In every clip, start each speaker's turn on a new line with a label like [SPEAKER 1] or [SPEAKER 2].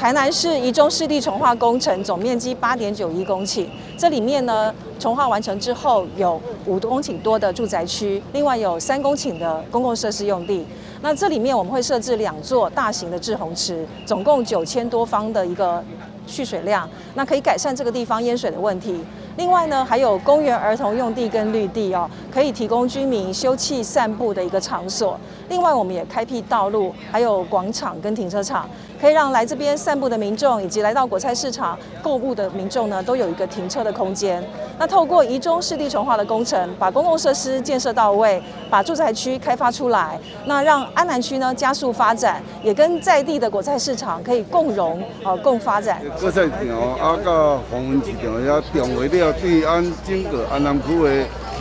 [SPEAKER 1] 台南市宜中湿地重划工程总面积8.91公顷，这里面呢，重划完成之后有5公顷多的住宅区，另外有3公顷的公共设施用地。那这里面我们会设置2座大型的滞洪池，总共9000多方的一个蓄水量，那可以改善这个地方淹水的问题。另外呢，还有公园儿童用地跟绿地哦，可以提供居民休憩散步的一个场所。另外，我们也开辟道路，还有广场跟停车场，可以让来这边散步的民众以及来到果菜市场购物的民众呢，都有一个停车的空间。那透过宜中湿地重划的工程，把公共设施建设到位，把住宅区开发出来，那让安南区呢加速发展，也跟在地的果菜市场可以共荣共发展。
[SPEAKER 2] 果菜场啊，甲黄文市场遐重围了，对咱整个安南区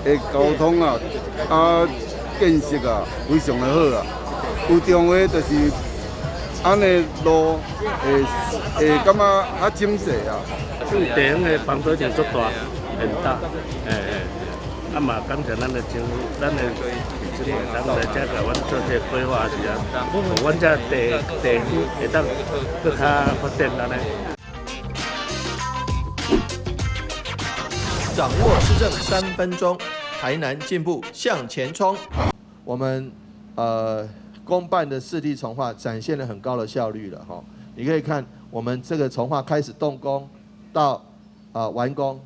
[SPEAKER 2] 的交通啊建设啊非常的好啊。有重围就是安尼路会感觉较整齐啊。
[SPEAKER 3] 对地方的帮助就足大，很大，啊嘛感谢咱的政府，咱的政府当来遮甲阮做这规划时啊，阮遮地区会当更较发展安尼。
[SPEAKER 4] 掌握施政3分钟，台南进步向前冲。我们公办的市地重划展现了很高的效率了哈。你可以看我们这个重划开始动工到完工，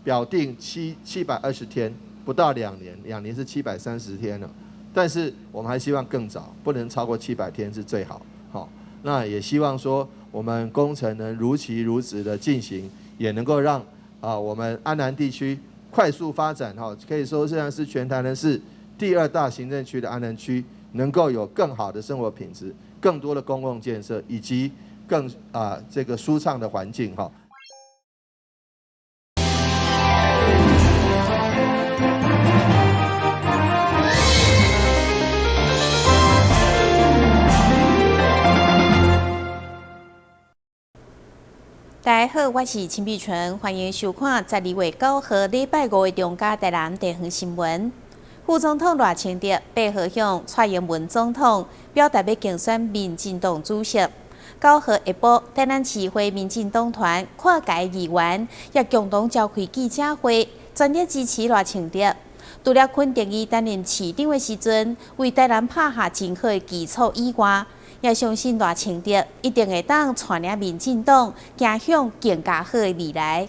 [SPEAKER 4] 表定720天，不到2年，2年是730天了。但是我们还希望更早，不能超过700天是最好。好，那也希望说我们工程能如期如职的进行，也能够让我们安南地区快速发展哈，可以说现在是全台南市第2大行政区的安南区，能够有更好的生活品质、更多的公共建设，以及更这个舒畅的环境哈。
[SPEAKER 5] 大家好，我是陈碧纯，欢迎收看12月9号礼拜5的中嘉台南地方新闻。副总统赖清德8号向蔡英文总统表达要竞选民进党主席。9号下晡，台南市会民进党团跨界议员也共同召开记者会，全力支持赖清德。除了肯定伊担任市长的时阵，为台南拍下真好的基础以外，也相信赖清德一定会当带领民进党走向更加好的未来。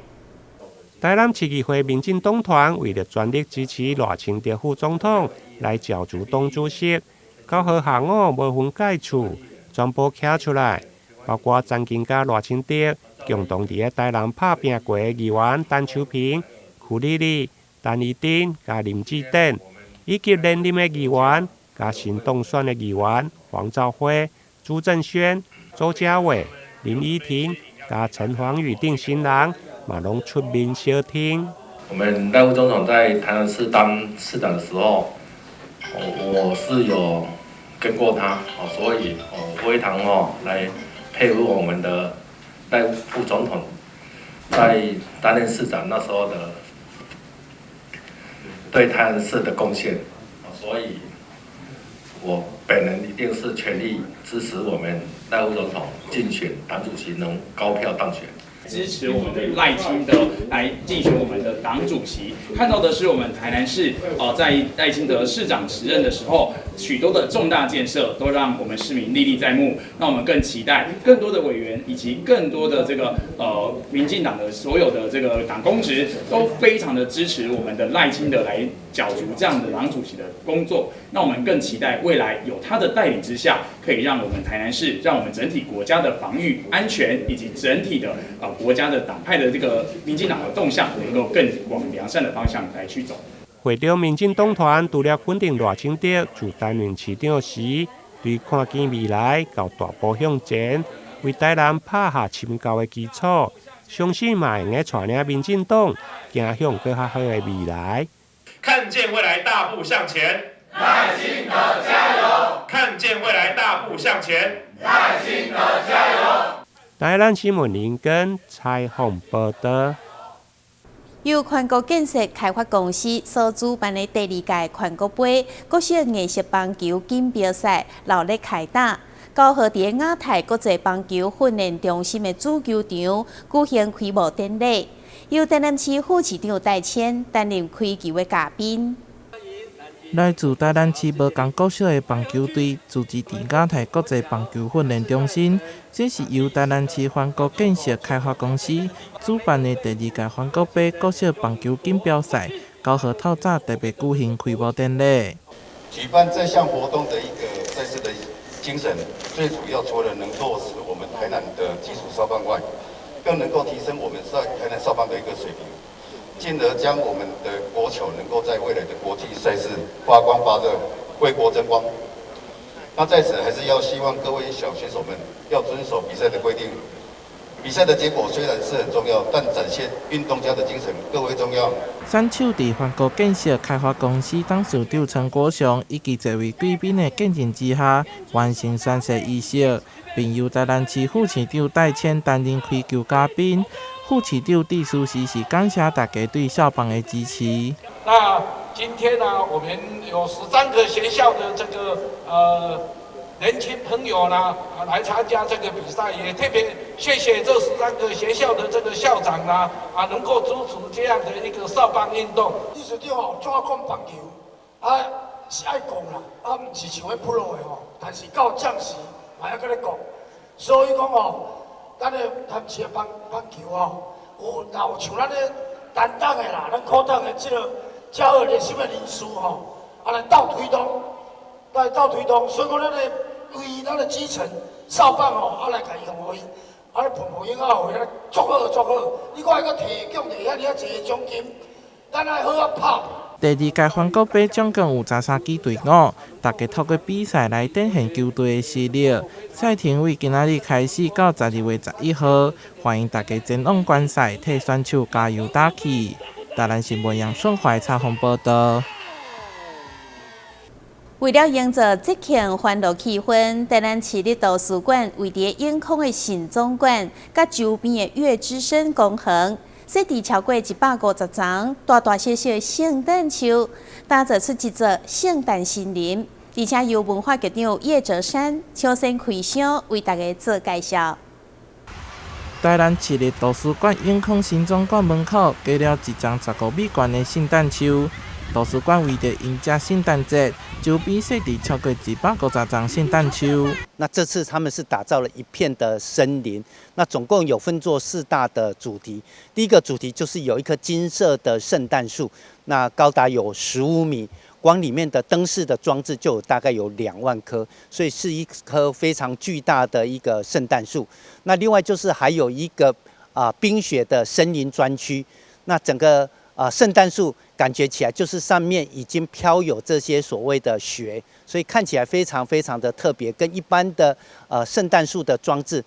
[SPEAKER 6] 台南市议会民进党团为了全力支持赖清德副总统来角逐党主席，9号下午无分介处，全部站出来，包括曾经甲赖清德共同伫咧台南拍拼过的议员陈秋平、曲丽丽、陈怡珍、甲林志等，以及连任的议员甲新当选的议员黄兆辉、朱正轩、周家伟、林依婷、甲陈黄宇等新人，嘛拢出面相挺。
[SPEAKER 3] 我们赖副总统在台南市当市长的时候，我是有跟过他，所以非常来佩服我们的赖副总统在担任市长那时候的对台南市的贡献，所以我本人一定是全力支持我们赖副总统竞选党主席能高票当选。
[SPEAKER 7] 支持我们的赖清德来竞选我们的党主席，看到的是我们台南市在赖清德市长时任的时候，许多的重大建设都让我们市民历历在目。那我们更期待更多的委员以及更多的这个民进党的所有的这个党公职都非常的支持我们的赖清德来角逐这样的党主席的工作。那我们更期待未来有他的带领之下，可以让我们台南市，让我们整体国家的防御安全以及整体的国家的党派的这个民进党的动向，能够更往良善的方向来去走。
[SPEAKER 6] 会中民进党团除了肯定赖清德就担任市长时，对看见未来到大步向前，为台南拍下深厚的基础，相信嘛会带领民进党走向更较好的未来。
[SPEAKER 8] 看见未来大步向前，
[SPEAKER 9] 赖清德加油！
[SPEAKER 8] 看见未来大步向前，
[SPEAKER 9] 赖清德加油！
[SPEAKER 6] 台南新闻林根采访报道。
[SPEAKER 5] 由全国建设开发公司所主办的第2届全国杯国小艺术棒球锦标赛热烈开打。高和伫亚太国际棒球训练中心的主球场举行开幕典礼，由台南市副市长戴谦担任开球的嘉宾。
[SPEAKER 10] 来自台南市无同国小的棒球队组织伫亚太国际棒球训练中心，这是由台南市环国建设开发公司主办的第2届环国杯国小棒球锦标赛，高和透早特别举行开幕典礼。
[SPEAKER 11] 举办这项活动的一个赛事的精神，最主要除了能落实我们台南的基础少棒外，更能够提升我们台南少棒的一个水平。进而将我们的国球能够在未来的国际赛事发光发热，为国争光。那在此还是要希望各位小选手们要遵守比赛的规定。比赛的结果虽然是很重要，但展现运动家的精神更为重要。
[SPEAKER 10] 选手伫环国建设开发公司董事长陈国祥以及这位贵宾的见证之下，完成宣誓仪式，并由台南市副市长戴谦担任开球嘉宾。副市长蒂书时是感谢大家对校棒的支持。
[SPEAKER 12] 那今天呢，我们有13个学校的这个年轻朋友呢来参加这个比赛，也特别谢谢这13个学校的这个校长呢能够主持这样的一个少棒运动。
[SPEAKER 13] 理事长哦，怎讲棒球是爱讲啦，唔是像迄普罗的吼，但是到将士嘛要跟你讲，所以讲哦。咱的谈起棒球哦，有像咱的担当的啦，咱科档的这个较热心的人士吼，来倒推动，所以讲咱的为咱的基层少棒哦，来甲伊用伊，来捧捧应好，足好，你看个提供伫遐尔济奖金，咱来好拍。
[SPEAKER 10] 第2届环国杯总共有13支队伍，大家透过比赛来展现球队的实力。赛程为今仔日开始到12月11号，欢迎大家前往观赛，替选手加油打气。台南新闻杨顺怀采访报道。
[SPEAKER 5] 为了营造节庆欢乐气氛，台南市立图书馆为伫永康的新总馆，甲周边的月之声公园。设置超过150丛大大小小的圣诞树，打造出一座圣诞森林，而且由文化局长叶哲山亲身开箱为大家做介绍。
[SPEAKER 10] 台南市立图书馆永康新总馆门口挂了一丛15米高的圣诞树。图书馆为着迎接圣诞节，周边设置超过150丛圣诞树。
[SPEAKER 14] 那这次他们是打造了一片的森林，那总共有分作4大的主题。第一个主题就是有一棵金色的圣诞树，那高达有15米，光里面的灯饰的装置就大概有2万棵，所以是一棵非常巨大的一个圣诞树。那另外就是还有一个冰雪的森林专区，那整个圣诞树感觉起来就是上面已经飘有这些所谓的雪，所以看起来非常非常的特别，跟一般的圣诞树的装置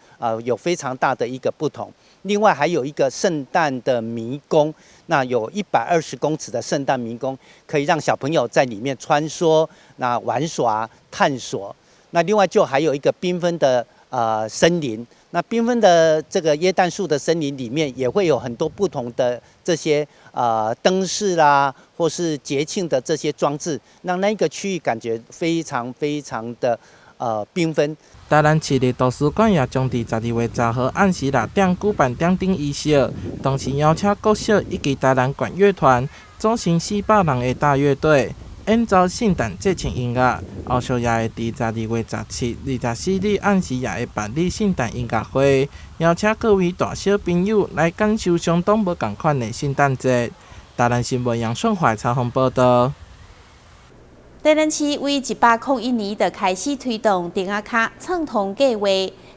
[SPEAKER 14] 有非常大的一个不同。另外还有一个圣诞的迷宫，那有120公尺的圣诞迷宫，可以让小朋友在里面穿梭、那玩耍、探索。那另外就还有一个缤纷的森林，那缤纷的这个椰蛋树的森林里面也会有很多不同的这些灯饰啦，或是节庆的这些装置，让那个区域感觉非常非常的缤纷。
[SPEAKER 10] 台南市立图书馆也将伫12月10号暗时6点举办点灯仪式，同时邀请国小以及台南管乐团组成400人的大乐队。演奏圣诞节庆音乐，后续也会伫12月17、24日暗时也会办理圣诞音乐会，邀请各位大小朋友来感受相当无同款的圣诞节。台南新闻杨顺怀采访报道。
[SPEAKER 5] 台南市为1801年就开始推动电话卡畅通计划，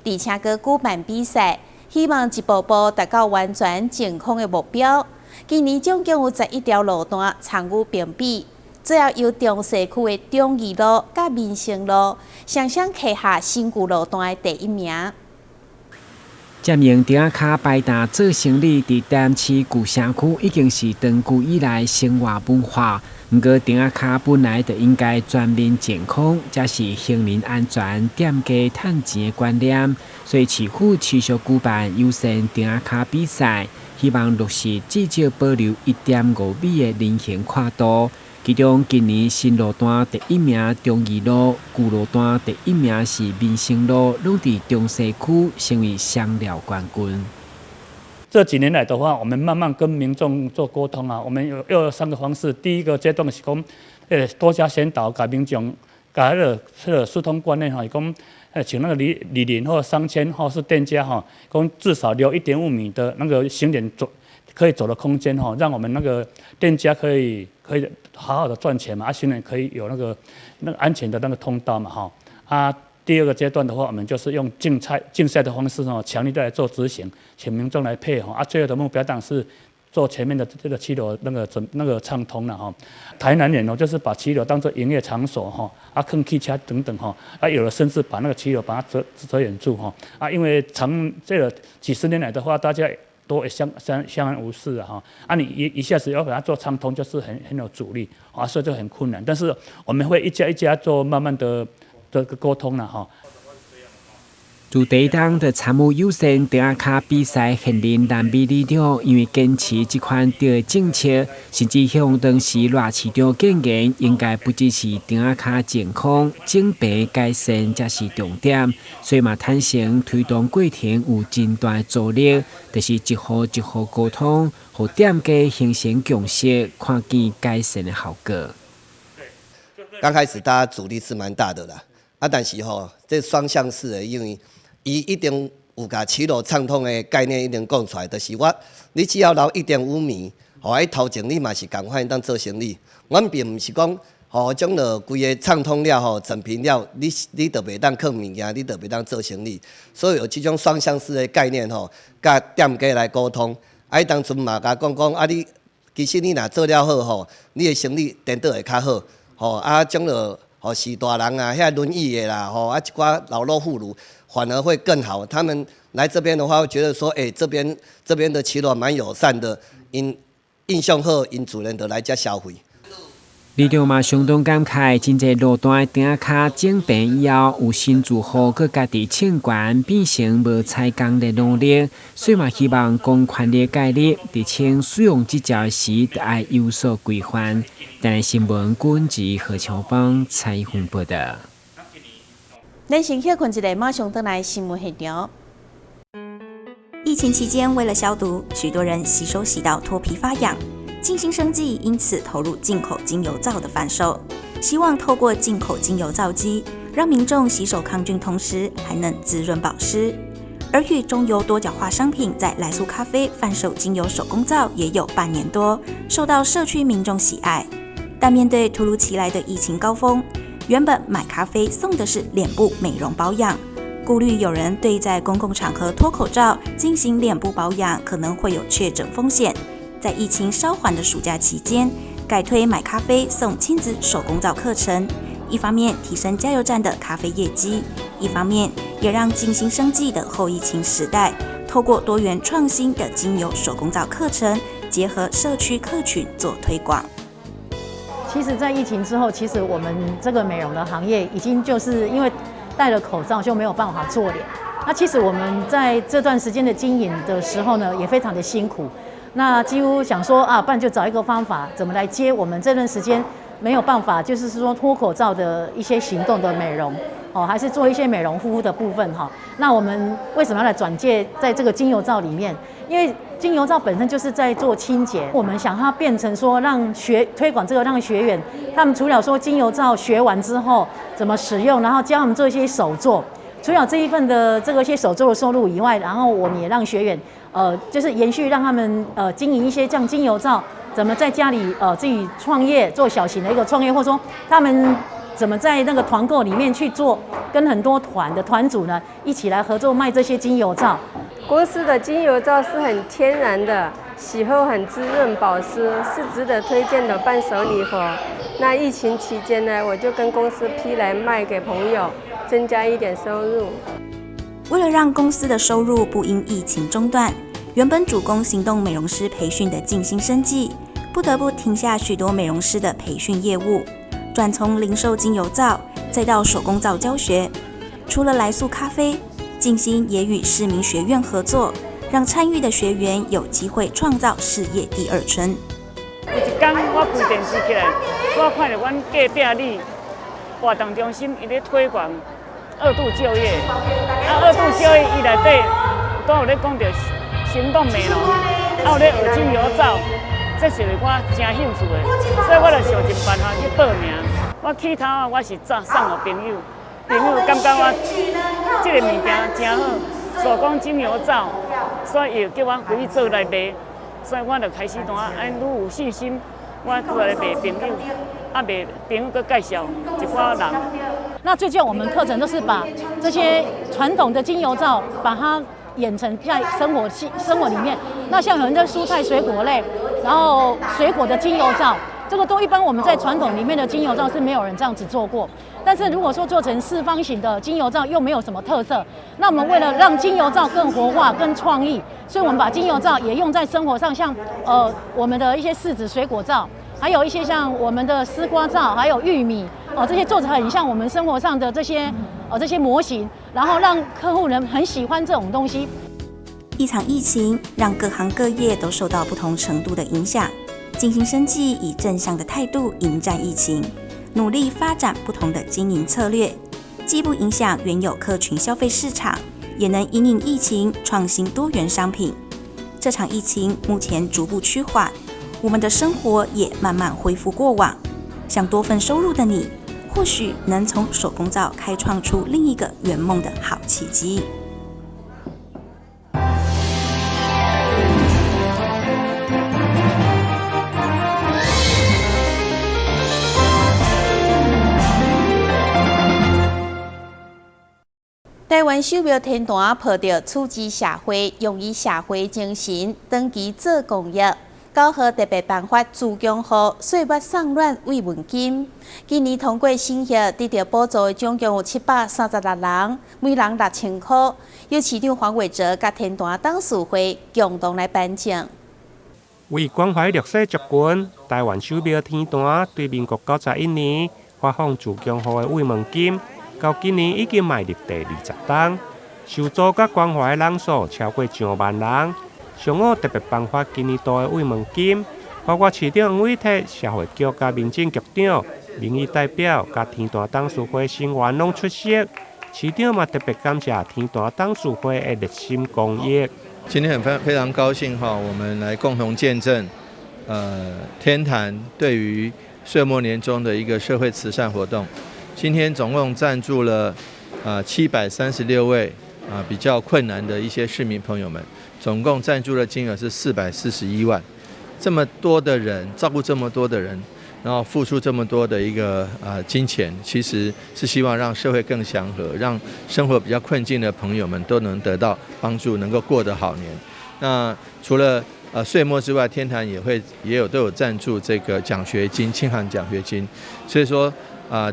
[SPEAKER 5] 而且阁举办比赛，希望一步步达到完全健康的目标。今年总共有11条路段参与评比。主要由中西区的中义路、甲民生路，双双摕下新旧路段的第1名。
[SPEAKER 15] 接应电话卡摆摊做生意，伫台南市旧城区已经是长久以来生活文化。不过，电话卡本来就应该全面健康，才是行人安全、店家赚钱的观念。所以，市府持续举办优先电话卡比赛，希望落实至少保留1.5米的人行跨度。其中今年新路段第1名中义路，旧路段第1名是民生路，拢伫中西区成为双料冠军。
[SPEAKER 16] 这几年来的话，我们慢慢跟民众做沟通啊，我们有3个方式。第一个阶段是讲，多加宣导，给民众给那个疏通观念哈，讲请那个里邻或商圈或是店家哈，讲至少留1.5米的那个行人可以走的空间哈，让我们那个店家可以好好的赚钱嘛，行人可以有那个安全的那个通道嘛哈。第二个阶段的话，我们就是用竞赛的方式哈，强力的来做执行，请民众来配合最后的目标当然是做前面的这个7楼那个畅通了哈。台南人就是把7楼当作营业场所哈，坑汽车等等哈，有的甚至把那个7楼把它遮掩住哈，因为这个几十年来的话，大家都相安无事啊哈，你一下子要把它做畅通，就是很有阻力啊，所以就很困难。但是我们会一家一家做，慢慢的沟通了哈。
[SPEAKER 15] 自第一档的参与优先顶下卡比赛现任南美里长，因为坚持这款的政策，甚至向当时热市长建言，应该不只是顶下卡健康、整备改善才是重点，所以嘛坦诚推动过程有真大阻力，就是一户一户沟通，和店家形成共识，看见改善的效果。
[SPEAKER 17] 刚开始大家阻力是蛮大的啦，但是这双向式的，因为伊一定有甲7路畅通的概念一定讲出来，就是你只要留1.5米，头前你嘛是共款当做生意。阮并毋是讲将了规个畅通了整平了，你就袂当放物件，你就袂当做生意。所以有这种双向式的概念甲店家来沟通。当阵嘛甲讲你其实你若做了好你的生意颠倒会较好。将了是大人啊，遐轮椅的啦，一寡老弱妇孺。反而会更好。他们来这边的话，会觉得说，这边的7路蛮友善的，印象好，因主人就来遮消费。
[SPEAKER 15] 里长嘛相当感慨，真侪路段顶卡整平以后，有新住户佮家己称管，变成无采工的努力，所以嘛希望公权力介入，伫请使用这招时，得爱有所规范。但是新闻管制何乔芳采访报道。
[SPEAKER 5] 咱先休困一下，马上回来新闻现场。
[SPEAKER 18] 疫情期间，为了消毒，许多人洗手洗到脱皮发痒。静心生技因此投入进口精油皂的贩售，希望透过进口精油皂机，让民众洗手抗菌，同时还能滋润保湿。而与中油多角化商品在来素咖啡贩售精油手工皂也有半年多，受到社区民众喜爱。但面对突如其来的疫情高峰，原本买咖啡送的是脸部美容保养，顾虑有人对在公共场合脱口罩进行脸部保养可能会有确诊风险，在疫情稍缓的暑假期间，改推买咖啡送亲子手工皂课程，一方面提升加油站的咖啡业绩，一方面也让静心生技的后疫情时代，透过多元创新的精油手工皂课程，结合社区客群做推广。
[SPEAKER 19] 其实，在疫情之后，其实我们这个美容的行业已经就是因为戴了口罩就没有办法做脸。那其实我们在这段时间的经营的时候呢，也非常的辛苦。那几乎想说不然就找一个方法，怎么来接我们这段时间没有办法，就是说脱口罩的一些行动的美容还是做一些美容护肤的部分那我们为什么要来转介在这个精油皂里面？因为精油皂本身就是在做清洁，我们想它变成说推广这个，让学员他们除了说精油皂学完之后怎么使用，然后教他们做一些手作，除了这一份的这个一些手作的收入以外，然后我们也让学员就是延续让他们经营一些这样精油皂，怎么在家里自己创业做小型的一个创业，或者说他们怎么在那个团购里面去做，跟很多团的团主呢一起来合作卖这些精油皂。
[SPEAKER 20] 公司的精油皂是很天然的，洗后很滋润保湿，是值得推荐的伴手礼盒。那疫情期间呢，我就跟公司批来卖给朋友，增加一点收入。
[SPEAKER 18] 为了让公司的收入不因疫情中断，原本主攻行动美容师培训的静心生技，不得不停下许多美容师的培训业务，转从零售精油皂，再到手工皂教学。除了来素咖啡，静心也与市民学院合作，让参与的学员有机会创造事业第二春。
[SPEAKER 21] 有一天我开电视起来，我看到阮隔壁里活动中心伊咧推广2度就业，2度就业伊内底都有咧讲到行动美容，有咧学精油皂，这是我真兴趣的，所以我就想尽办法去报名。我起头我是送给朋友，朋友感觉我这个物件真好，手工精油皂，所以又叫我回去做来卖，所以我就开始愈有信心，我做来卖朋友，卖朋友佮介绍一寡人。
[SPEAKER 19] 那最近我们课程都是把这些传统的精油皂，把它演成在生活里面。那像有人在蔬菜水果类，然后水果的精油皂，这个都一般我们在传统里面的精油皂是没有人这样子做过。但是如果说做成四方形的精油皂，又没有什么特色。那我们为了让精油皂更活化、更创意，所以我们把精油皂也用在生活上，像我们的一些柿子水果皂。还有一些像我们的丝瓜皂，还有玉米这些做得很像我们生活上的这些模型，然后让客户人很喜欢这种东西。
[SPEAKER 18] 一场疫情让各行各业都受到不同程度的影响，进行生计以正向的态度迎战疫情，努力发展不同的经营策略，既不影响原有客群消费市场，也能因应疫情创新多元商品。这场疫情目前逐步趋缓，我们的生活也慢慢恢复过往。想多份收入的你，或许能从手工皂开创出另一个圆梦的好契机。
[SPEAKER 5] 台湾手表天坛抱着处之社会、用于社会精神，长期做公益。9号特别颁发自强号岁末送暖慰问金，今年通过审核得到补助的总共有736人，每人6000块。由市长黄伟哲甲天坛董事会共同来颁奖。
[SPEAKER 6] 为关怀弱势族群，台湾手表天坛对民国91年发放自强号的慰问金，到今年已经迈入第20档，受助甲关怀的人数超过1万人。上午特别颁发今年度的慰问金，包括市长黄伟哲、社会局甲民政局长、民意代表甲天坛董事会成员拢出席。市长嘛特别感谢天坛董事会的热心公益。
[SPEAKER 4] 今天非常高兴哈，我们来共同见证，天坛对于岁末年终的一个社会慈善活动。今天总共赞助了736位比较困难的一些市民朋友们。总共赞助的金额是441万，这么多的人照顾这么多的人，然后付出这么多的一个金钱，其实是希望让社会更祥和，让生活比较困境的朋友们都能得到帮助，能够过得好年。那除了岁末之外，天坛都有赞助这个奖学金，庆航奖学金。所以说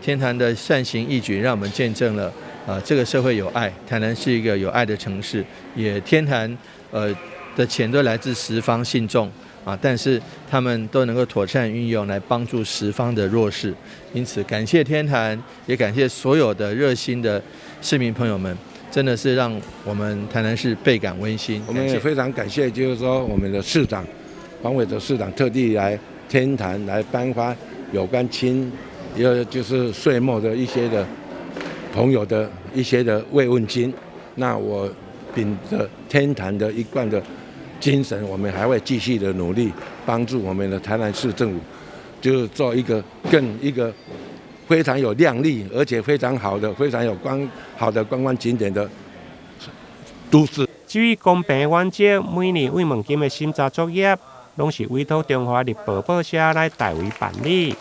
[SPEAKER 4] 天坛的善行义举，让我们见证了这个社会有爱，台南是一个有爱的城市，也天坛的钱都来自十方信众但是他们都能够妥善运用来帮助十方的弱势，因此感谢天坛，也感谢所有的热心的市民朋友们，真的是让我们台南市倍感温馨。
[SPEAKER 22] 我们也非常感谢，就是说我们的市长黄伟哲市长特地来天坛来颁发有关就是岁末的一些的朋友的一些的慰问金。那我秉着天坛的一贯的精神，我们还会继续的努力，帮助我们的台南市政府，就是做一个非常有亮丽，而且非常好的、非常有好的观光景点的都市。
[SPEAKER 6] 至于公平原则，每年慰问金的审查作业，拢是委托中华日报报社来代为办理。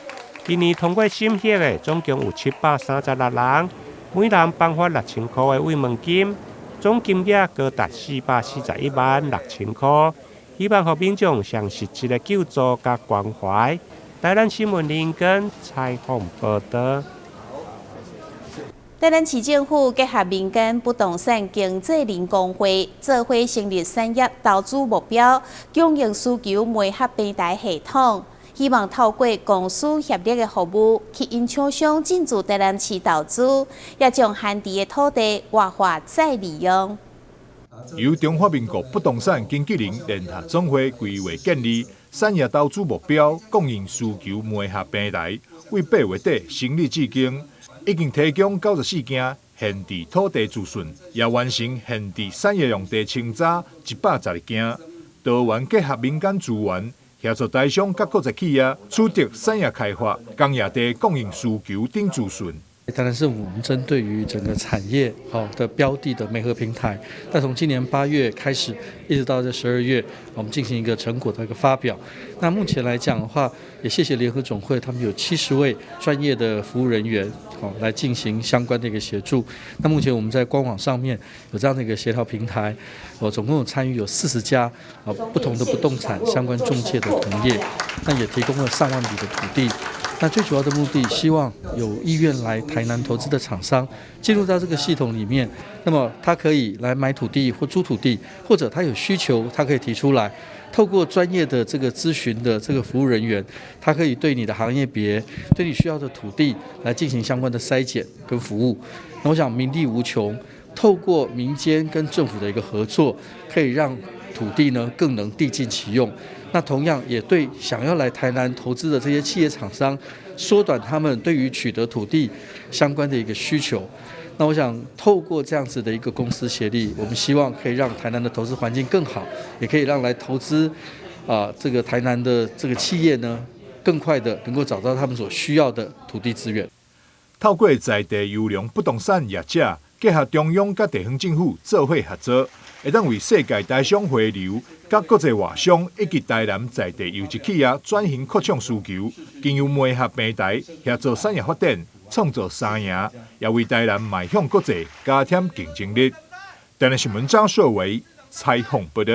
[SPEAKER 6] 今年通过审核的总共有736人，每人颁发6000块的慰问金。总金额高达441万6000块，希望予民众上实质的救助甲关怀。台南新闻林根采访报道。
[SPEAKER 5] 台南市政府结合民间不动产经济人工会，做伙成立产业投资目标供应需求媒合平台系统。希望透过公私协力的服务，吸引厂商进驻台南市投资，也将旱地的土地活化再利用。
[SPEAKER 1] 由中华民国不动产经纪人联合总会规划建立产业投资目标供应需求媒合平台，为8月底成立至今，已经提供94件现地土地资讯，也完成现地产业用地清查112件，多元结合民间资源，协助台商甲国际企业取得产业开发、工业地供应需求等资讯。
[SPEAKER 2] 当然是我们针对于整个产业的标的的媒合平台，那从今年8月开始，一直到这12月，我们进行一个成果的一个发表。那目前来讲的话，也谢谢联合总会，他们有70位专业的服务人员，来进行相关的一个协助。那目前我们在官网上面有这样的一个协调平台，总共有参与有40家不同的不动产相关中介的同业，那也提供了上万笔的土地。那最主要的目的，希望有意愿来台南投资的厂商进入到这个系统里面，那么他可以来买土地或租土地，或者他有需求，他可以提出来，透过专业的这个咨询的这个服务人员，他可以对你的行业别、对你需要的土地来进行相关的筛检跟服务。那我想民力无穷，透过民间跟政府的一个合作，可以让土地呢更能地尽其用。那同样也对想要来台南投资的这些企业厂商，缩短他们对于取得土地相关的一个需求。那我想透过这样子的一个公司协力，我们希望可以让台南的投资环境更好，也可以让来投资这个台南的这个企业呢，更快的能够找到他们所需要的土地资源。
[SPEAKER 1] 透过在地优良不动产业者，结合中央甲地方政府做伙合作，会当为世界台商回流、甲国际外商以及台南在地游资企业转型扩充需求，经由媒合平台协助产业发展，创造三赢，也为台南迈向国际加添竞争力。台南新闻张硕维采访报道。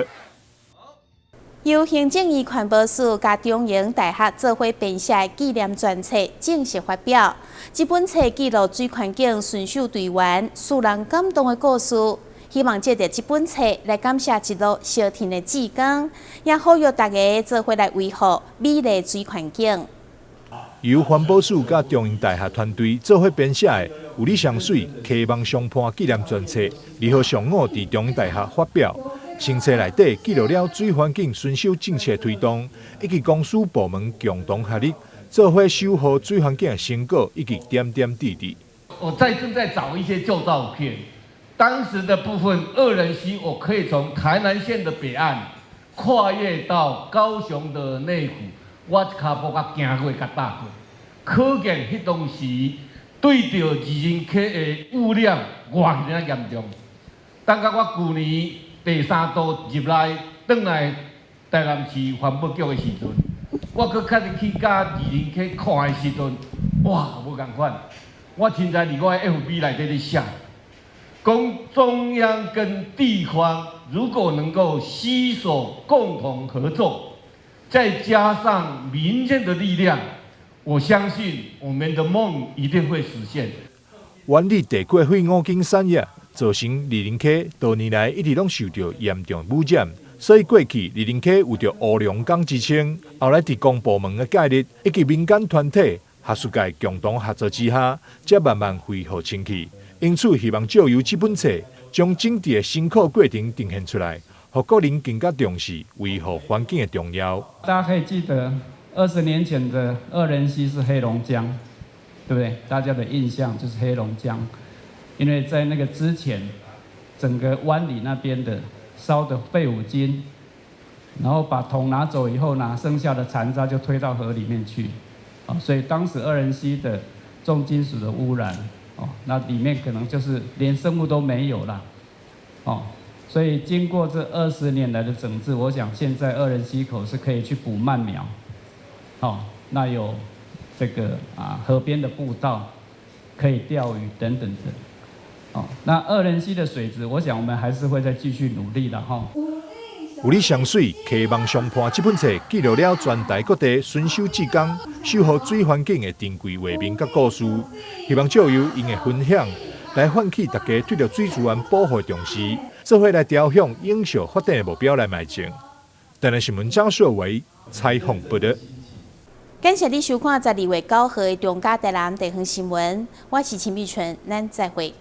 [SPEAKER 5] 由行政院环保署甲中央大学做伙编写的纪念专册正式发表。这本册记录水环境顺手队员使人感动的故事，希望借着这本册来感谢一路烧天的志工，也呼吁大家做伙来维护美丽水环境。
[SPEAKER 1] 由环保署甲中央大学团队做伙编写的有理香水溪望上坡纪念专册，2号上午伫中央大学发表。新册内底记录了水环境遵守政策推动，以及公司部门共同合力，做伙守护水环境的成果以及点点滴滴。
[SPEAKER 12] 我正在找一些旧照片，当时的部分二人溪，我可以从台南县的北岸跨越到高雄的内湖，我一脚步甲行过甲踏过，可见迄当时对着二人溪的污染偌尔严重。等到我旧年第3度入来，转来台南市环保局的时阵，我搁较入去甲二人溪看的时阵，哇，无共款！我现在伫我的 FB 内底咧写，讲中央跟地方如果能够携手共同合作，再加上民间的力量，我相信我们的梦一定会实现。
[SPEAKER 1] 原理地过废五金产业，造成二林溪多年来一直拢受到严重污染，所以过去二林溪有着乌龙港之称。后来伫公部门的介入以及民间团体、学术界共同合作之下，才慢慢恢复清气。因此，希望借由这本册，将整治的辛苦过程呈现出来，让国人更加重视维护环境的重要。
[SPEAKER 23] 大家可以记得，20年前的二人溪是黑龙江，对不对？大家的印象就是黑龙江，因为在那个之前，整个湾里那边的烧的废五金，然后把铜拿走以后呢，剩下的残渣就推到河里面去，所以当时二人溪的重金属的污染，那里面可能就是连生物都没有了，所以经过这20年来的整治，我想现在二人溪口是可以去捕鳗苗，那有这个河边的步道，可以钓鱼等等的，那二人溪的水质，我想我们还是会再继续努力的哈。
[SPEAKER 1] 有理香水溪望上坡这本册记录了全台各地巡守志工守护水环境的珍贵画面甲故事，希望借由因的分享来唤起大家对着水资源保护的重视，做伙来朝向永续发展的目标来迈进。台南新闻张硕维采访报道。
[SPEAKER 5] 感谢你收看12月9号的中嘉台南地方新闻，我是陈碧纯，咱再会。